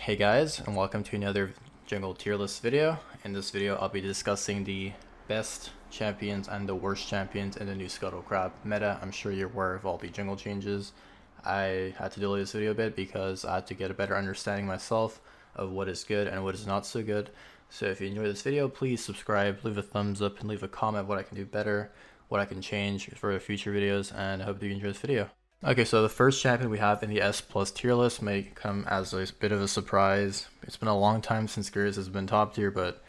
Hey guys, and welcome to another jungle tier list video. In this video, I'll be discussing the best champions and the worst champions in the new Scuttle Crab meta. I'm sure you're aware of all the jungle changes. I had to delay this video a bit because I had to get a better understanding myself of what is good and what is not so good. So if you enjoyed this video, please subscribe, leave a thumbs up, and leave a comment what I can do better, what I can change for future videos, and I hope you enjoy this video. Okay, so the first champion we have in the S plus tier list may come as a bit of a surprise. It's been a long time since Graves has been top tier, but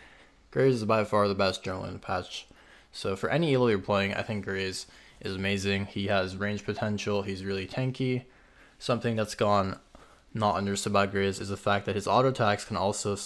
Graves is by far the best jungler in the patch. So for any elo you're playing, I think Graves is amazing. He has range potential, he's really tanky. Something that's gone not understood about Graves is the fact that his auto attacks can also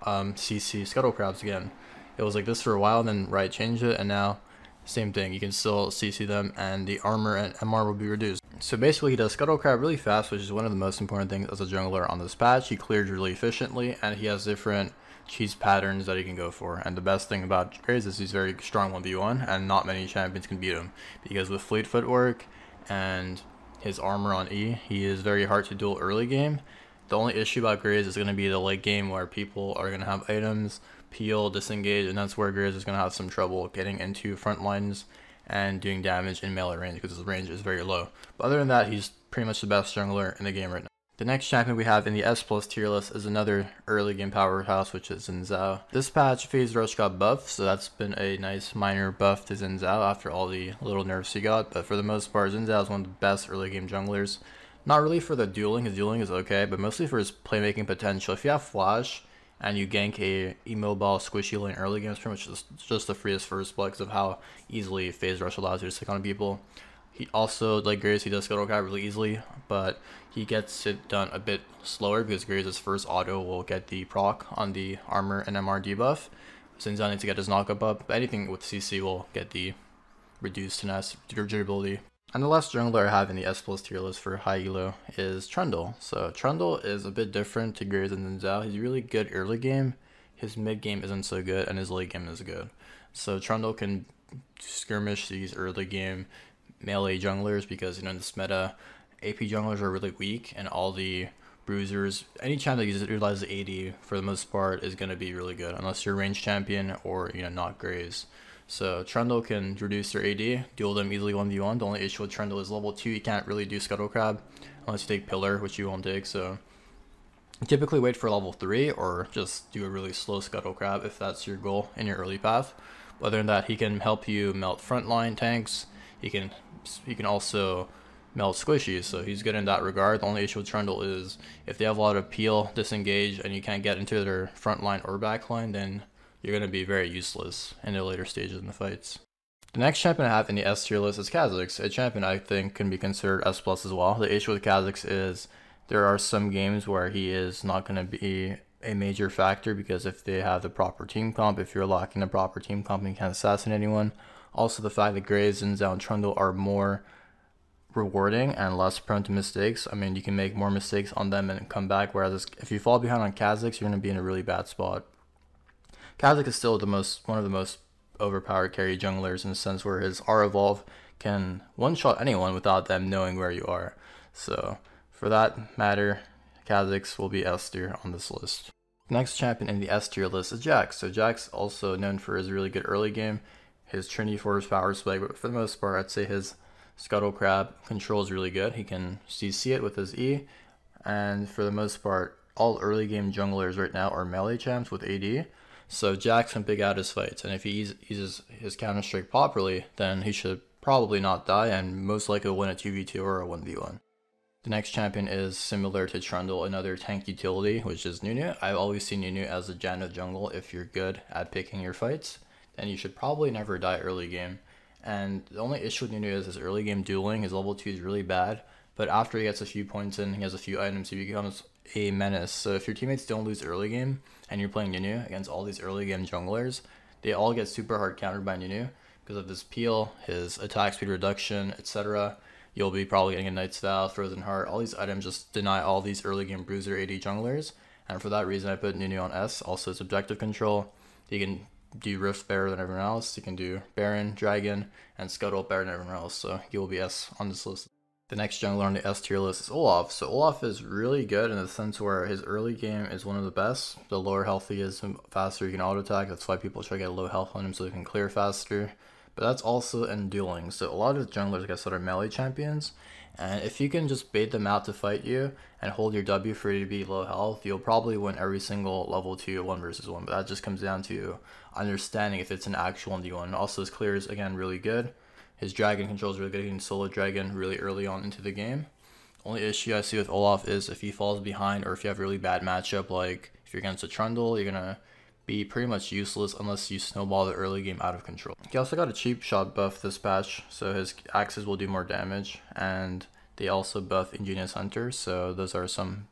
CC Scuttle Crabs again. It was like this for a while, then Riot changed it, and now same thing, you can still CC them and the armor and MR will be reduced. So basically he does Scuttle Crab really fast, which is one of the most important things as a jungler on this patch. He clears really efficiently and he has different cheese patterns that he can go for. And the best thing about Graves is he's very strong 1v1 and not many champions can beat him. Because with fleet footwork and his armor on E, he is very hard to duel early game. The only issue about Graves is going to be the late game where people are going to have items, peel, disengage, and that's where Graves is going to have some trouble getting into front lines and doing damage in melee range because his range is very low. But other than that, he's pretty much the best jungler in the game right now. The next champion we have in the S plus tier list is another early game powerhouse, which is Xin Zhao. This patch, Phase Rush got buffed, so that's been a nice minor buff to Xin Zhao after all the little nerfs he got. But for the most part, Xin Zhao is one of the best early game junglers. Not really for the dueling, his dueling is okay, but mostly for his playmaking potential. If you have flash and you gank a immobile squishy lane early game, it's pretty much just the freest first blood because of how easily Phase Rush allows you to stick on people. He also, like Graves, he does Scuttle Crab really easily, but he gets it done a bit slower because Graves' first auto will get the proc on the armor and MR debuff. Xin Zhao needs to get his knockup up. Anything with CC will get the reduced finesse durability. And the last jungler I have in the S plus tier list for high elo is Trundle. So Trundle is a bit different to Graves and Xin Zhao. He's really good early game. His mid game isn't so good, and his late game is good. So Trundle can skirmish these early game melee junglers because, you know, in this meta, AP junglers are really weak, and all the bruisers, any champ that utilizes AD for the most part is going to be really good, unless you're a range champion or, you know, not Graves. So Trundle can reduce their AD, duel them easily 1v1. The only issue with Trundle is level 2, you can't really do Scuttle Crab unless you take Pillar, which you won't take. So typically wait for level 3 or just do a really slow Scuttle Crab if that's your goal in your early path. But other than that, he can help you melt frontline tanks. He can also melt squishies, so he's good in that regard. The only issue with Trundle is if they have a lot of peel, disengage, and you can't get into their front line or back line, then you're going to be very useless in the later stages in the fights. The next champion I have in the S tier list is Kha'Zix, a champion I think can be considered S plus as well. The issue with Kha'Zix is there are some games where he is not going to be a major factor because if they have the proper team comp, if you're lacking the proper team comp, you can't assassinate anyone. Also the fact that Graves, Xin Zhao, and Trundle are more rewarding and less prone to mistakes. I mean, you can make more mistakes on them and come back, whereas if you fall behind on Kha'Zix, you're going to be in a really bad spot. Kha'Zix is still one of the most overpowered carry junglers in the sense where his R evolve can one-shot anyone without them knowing where you are. So for that matter, Kha'Zix will be S tier on this list. The next champion in the S tier list is Jax. So Jax also known for his really good early game, his Trinity Force power spike, but for the most part I'd say his Scuttle Crab control is really good. He can CC it with his E, and for the most part all early game junglers right now are melee champs with AD. So Jax can pick out his fights, and if he uses his counter strike properly, then he should probably not die and most likely win a 2v2 or a 1v1. The next champion is similar to Trundle, another tank utility, which is Nunu. I've always seen Nunu as a Janna jungle. If you're good at picking your fights, then you should probably never die early game. And the only issue with Nunu is his early game dueling. His level 2 is really bad, but after he gets a few points in, he has a few items, he becomes a menace. So if your teammates don't lose early game and you're playing Nunu against all these early game junglers, they all get super hard countered by Nunu because of this peel, his attack speed reduction, etc. You'll be probably getting a Knight's Vow, Frozen Heart. All these items just deny all these early game bruiser AD junglers, and for that reason I put Nunu on S. Also his objective control, he can do Rift better than everyone else. He can do Baron, Dragon, and Scuttle better than everyone else, so he will be S on this list. The next jungler on the S tier list is Olaf. So Olaf is really good in the sense where his early game is one of the best. The lower health he is, the faster he can auto attack. That's why people try to get low health on him so he can clear faster. But that's also in dueling. So a lot of junglers, like I said, are melee champions. And if you can just bait them out to fight you and hold your W for you to be low health, you'll probably win every single level 2 1 versus 1. But that just comes down to understanding if it's an actual D1. Also, his clear is, again, really good. His dragon control is really good. He can solo dragon really early on into the game. Only issue I see with Olaf is if he falls behind or if you have a really bad matchup, like if you're against a Trundle, you're going to be pretty much useless unless you snowball the early game out of control. He also got a cheap shot buff this patch, so his axes will do more damage, and they also buff Ingenious Hunter, so those are some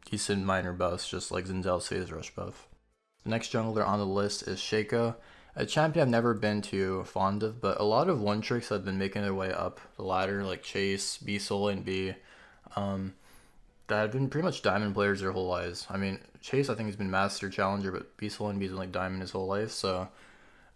decent minor buffs, just like Zinzel's Phase Rush buff. The next jungler on the list is Shaco, a champion I've never been too fond of, but a lot of one tricks have been making their way up the ladder, like Chase, B Soul, and B, that have been pretty much diamond players their whole lives. I mean, Chase I think has been master challenger, but B Soul and B's been like diamond his whole life, so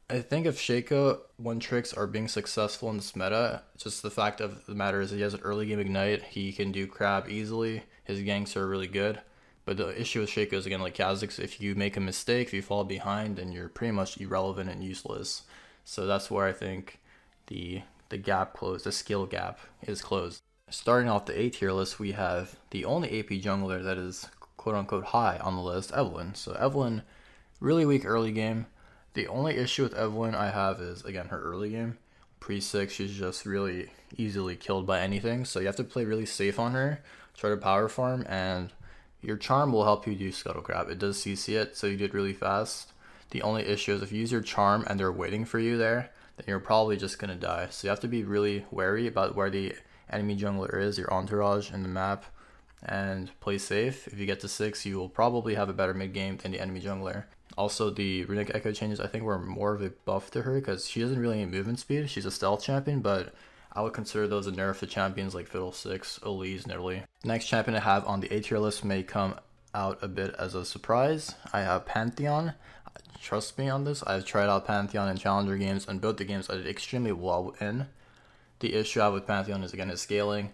I think if Shaco one tricks are being successful in this meta, just the fact of the matter is he has an early game ignite, he can do crab easily, his ganks are really good. But the issue with Shaco is, again, like Kha'Zix, if you make a mistake, if you fall behind, then you're pretty much irrelevant and useless. So that's where I think the gap closed, the skill gap is closed. Starting off the A tier list, we have the only AP jungler that is quote-unquote high on the list, Evelynn. So Evelynn, really weak early game. The only issue with Evelynn I have is, again, her early game. Pre-6, she's just really easily killed by anything. So you have to play really safe on her, try to power farm, and your charm will help you do Scuttle Crab. It does CC it, so you do it really fast. The only issue is if you use your charm and they're waiting for you there, then you're probably just going to die. So you have to be really wary about where the enemy jungler is, your entourage in the map, and play safe. If you get to 6, you will probably have a better mid game than the enemy jungler. Also, the Runic Echo changes I think were more of a buff to her because she doesn't really need movement speed. She's a stealth champion, but I would consider those a nerf to champions like Fiddlesticks, Elise, Nidalee. Next champion I have on the A tier list may come out a bit as a surprise. I have Pantheon. Trust me on this, I've tried out Pantheon in Challenger games, and both the games I did extremely well in. The issue I have with Pantheon is, again, his scaling.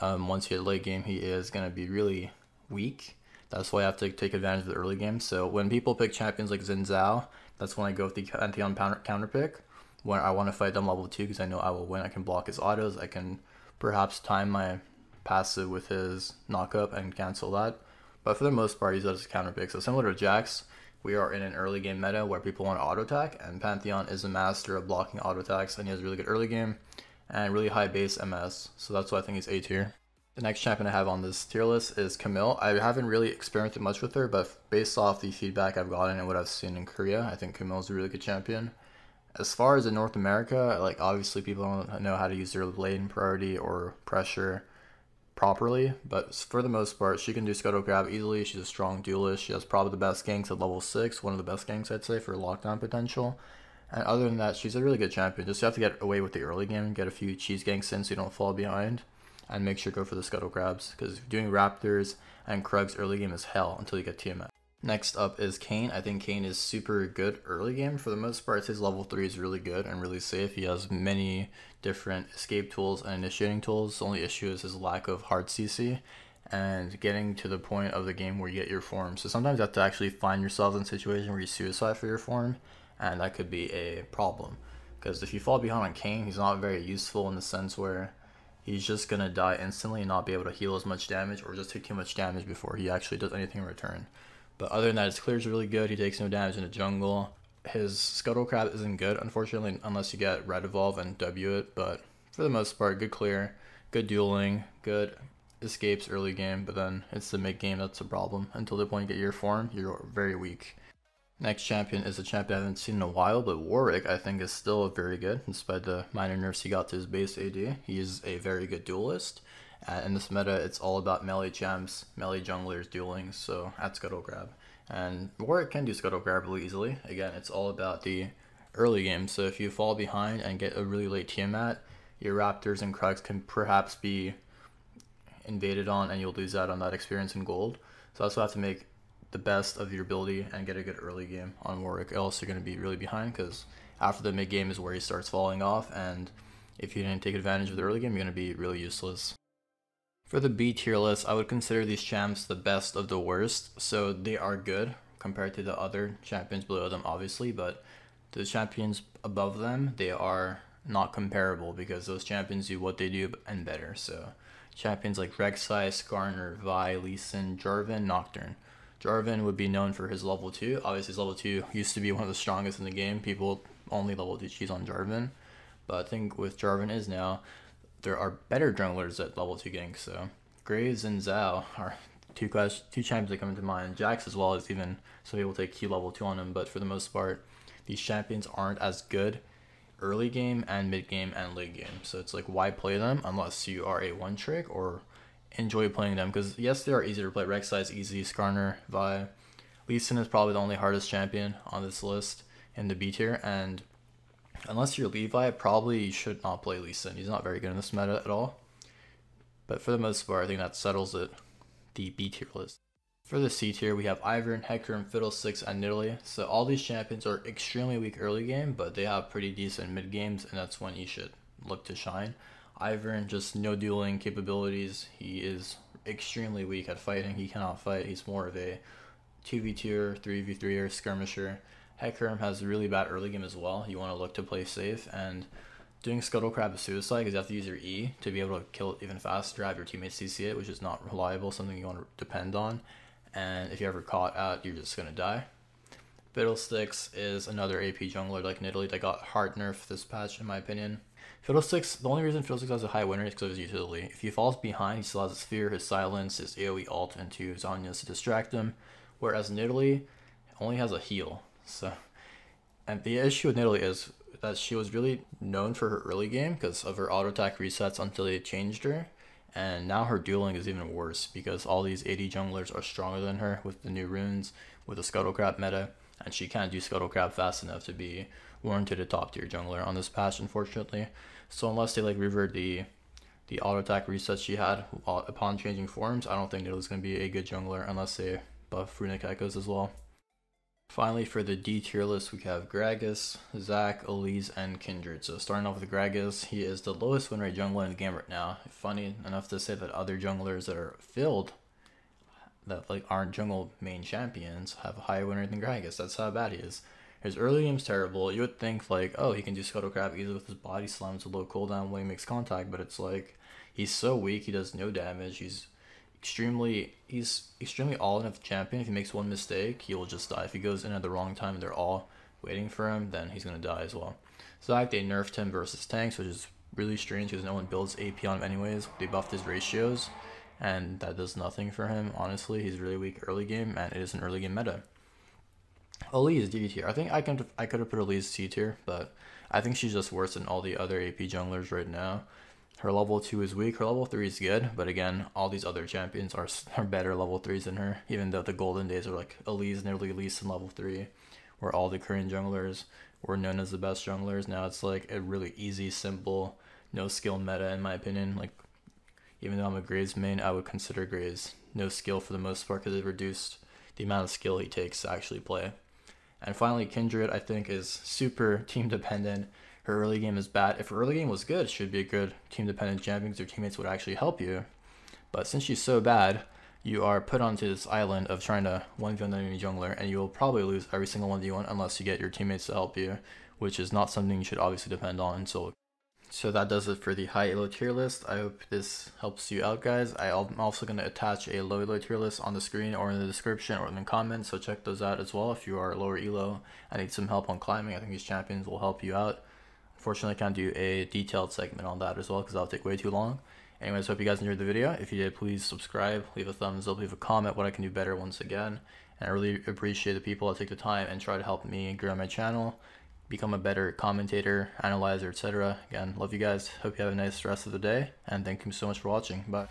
Once you hit late game, he is going to be really weak. That's why I have to take advantage of the early game. So when people pick champions like Xin Zhao, that's when I go with the Pantheon counter pick. When I want to fight them level 2 because I know I will win. I can block his autos. I can perhaps time my passive with his knockup and cancel that. But for the most part, he's as a counter pick. So similar to Jax, we are in an early game meta where people want to auto attack, and Pantheon is a master of blocking auto attacks, and he has a really good early game and really high base MS. So that's why I think he's A tier. The next champion I have on this tier list is Camille. I haven't really experimented much with her, but based off the feedback I've gotten and what I've seen in Korea, I think Camille is a really good champion. As far as in North America, like obviously people don't know how to use their lane priority or pressure properly, but for the most part, she can do Scuttle Crab easily. She's a strong duelist. She has probably the best ganks at level 6, one of the best ganks I'd say for lockdown potential. And other than that, she's a really good champion. Just you have to get away with the early game, get a few cheese ganks in so you don't fall behind, and make sure to go for the Scuttle Crabs, because doing Raptors and Krugs early game is hell until you get TMS. Next up is Kayn. I think Kayn is super good early game. For the most part, his level 3 is really good and really safe. He has many different escape tools and initiating tools. The only issue is his lack of hard CC and getting to the point of the game where you get your form. So sometimes you have to actually find yourself in a situation where you suicide for your form, and that could be a problem. Because if you fall behind on Kayn, he's not very useful in the sense where he's just going to die instantly and not be able to heal as much damage, or just take too much damage before he actually does anything in return. But other than that, his clear is really good. He takes no damage in the jungle. His Scuttle Crab isn't good, unfortunately, unless you get Red Evolve and W it. But for the most part, good clear, good dueling, good escapes early game. But then it's the mid game that's a problem. Until the point you get your form, you're very weak. Next champion is a champion I haven't seen in a while, but Warwick I think is still very good. Despite the minor nerfs he got to his base AD, he is a very good duelist. In this meta, it's all about melee champs, melee junglers dueling, so at Scuttle Crab. And Warwick can do Scuttle Crab really easily. Again, it's all about the early game, so if you fall behind and get a really late Tiamat, your Raptors and Krugs can perhaps be invaded on, and you'll lose out on that experience in gold. So that's why you have to make the best of your ability and get a good early game on Warwick, else you're going to be really behind, because after the mid game is where he starts falling off, and if you didn't take advantage of the early game, you're going to be really useless. For the B tier list, I would consider these champs the best of the worst. So they are good compared to the other champions below them, obviously, but the champions above them, they are not comparable because those champions do what they do and better. So champions like Rek'Sai, Skarner, Vi, Lee Sin, Jarvan, Nocturne. Jarvan would be known for his level 2. Obviously his level 2 used to be one of the strongest in the game. People only level 2 cheese on Jarvan. But I think with Jarvan is now, there are better junglers at level 2 ganks. So Graves and Zhao are two champions that come into mind. Jax as well, as even some people take Q level 2 on him, but for the most part, these champions aren't as good early game and mid game and late game. So it's like, why play them unless you are a one trick or enjoy playing them? Because yes, they are easier to play. Rek'Sai is easy, Skarner, Vi. Lee Sin is probably the only hardest champion on this list in the B tier, and unless you're Levi, probably you should not play Lee Sin. He's not very good in this meta at all. But for the most part, I think that settles it, the B tier list. For the C tier, we have Ivern, Hecarim, Fiddlesticks, and Nidalee. So all these champions are extremely weak early game, but they have pretty decent mid games, and that's when you should look to shine. Ivern, just no dueling capabilities. He is extremely weak at fighting. He cannot fight. He's more of a 2v2 or 3v3 or skirmisher. Hecarim has really bad early game as well. You want to look to play safe, and doing Scuttle Crab is suicide because you have to use your E to be able to kill it even faster, have your teammates CC it, which is not reliable, something you want to depend on. And if you're ever caught out, you're just going to die. Fiddlesticks is another AP jungler like Nidalee that got hard nerfed this patch, in my opinion. Fiddlesticks, the only reason Fiddlesticks has a high win rate is because of his utility. If he falls behind, he still has his Sphere, his Silence, his AoE ult, and 2 Zhonya's to distract him. Whereas Nidalee only has a heal. So, and the issue with Nidalee is that she was really known for her early game because of her auto attack resets until they changed her. And now her dueling is even worse because all these AD junglers are stronger than her with the new runes, with the Scuttle Crab meta, and she can't do Scuttle Crab fast enough to be warranted a top tier jungler on this patch, unfortunately. So unless they like revert the auto attack resets she had upon changing forms, I don't think Nidalee's going to be a good jungler unless they buff Runic Echoes as well. Finally, for the D tier list, we have Gragas, Zac, Elise, and Kindred. So starting off with Gragas, he is the lowest win rate jungler in the game right now. Funny enough to say that other junglers that are filled, that like aren't jungle main champions, have a higher win rate than Gragas. That's how bad he is. His early game's terrible. You would think like, oh, he can do Scuttle Crab easily with his body slams, a low cooldown when he makes contact, but it's like, he's so weak, he does no damage. He's extremely all in of the champion. If he makes one mistake, he will just die. If he goes in at the wrong time and they're all waiting for him, then he's gonna die as well. Zac, they nerfed him versus tanks, which is really strange because no one builds AP on him anyways. They buffed his ratios, and that does nothing for him. Honestly, he's really weak early game, and it is an early game meta. Elise is D tier. I think I could have put Elise C tier, but I think she's just worse than all the other AP junglers right now. Her level 2 is weak, her level 3 is good, but again, all these other champions are better level 3s than her, even though the golden days are like Elise, nearly Elise in level 3, where all the current junglers were known as the best junglers. Now it's like a really easy, simple, no skill meta in my opinion. Like, even though I'm a Graves main, I would consider Graves no skill for the most part because it reduced the amount of skill he takes to actually play. And finally, Kindred, I think, is super team dependent. Her early game is bad. If her early game was good, she would be a good team-dependent champion because her teammates would actually help you. But since she's so bad, you are put onto this island of trying to 1v1 the enemy jungler, and you will probably lose every single 1v1 unless you get your teammates to help you, which is not something you should obviously depend on. So that does it for the high elo tier list. I hope this helps you out, guys. I'm also going to attach a low elo tier list on the screen or in the description or in the comments, so check those out as well if you are lower elo and need some help on climbing. I think these champions will help you out. Unfortunately, I can't do a detailed segment on that as well because that'll take way too long. Anyways, hope you guys enjoyed the video. If you did, please subscribe, leave a thumbs up, leave a comment what I can do better once again. And I really appreciate the people that take the time and try to help me grow my channel, become a better commentator, analyzer, etc. Again, love you guys. Hope you have a nice rest of the day, and thank you so much for watching. Bye.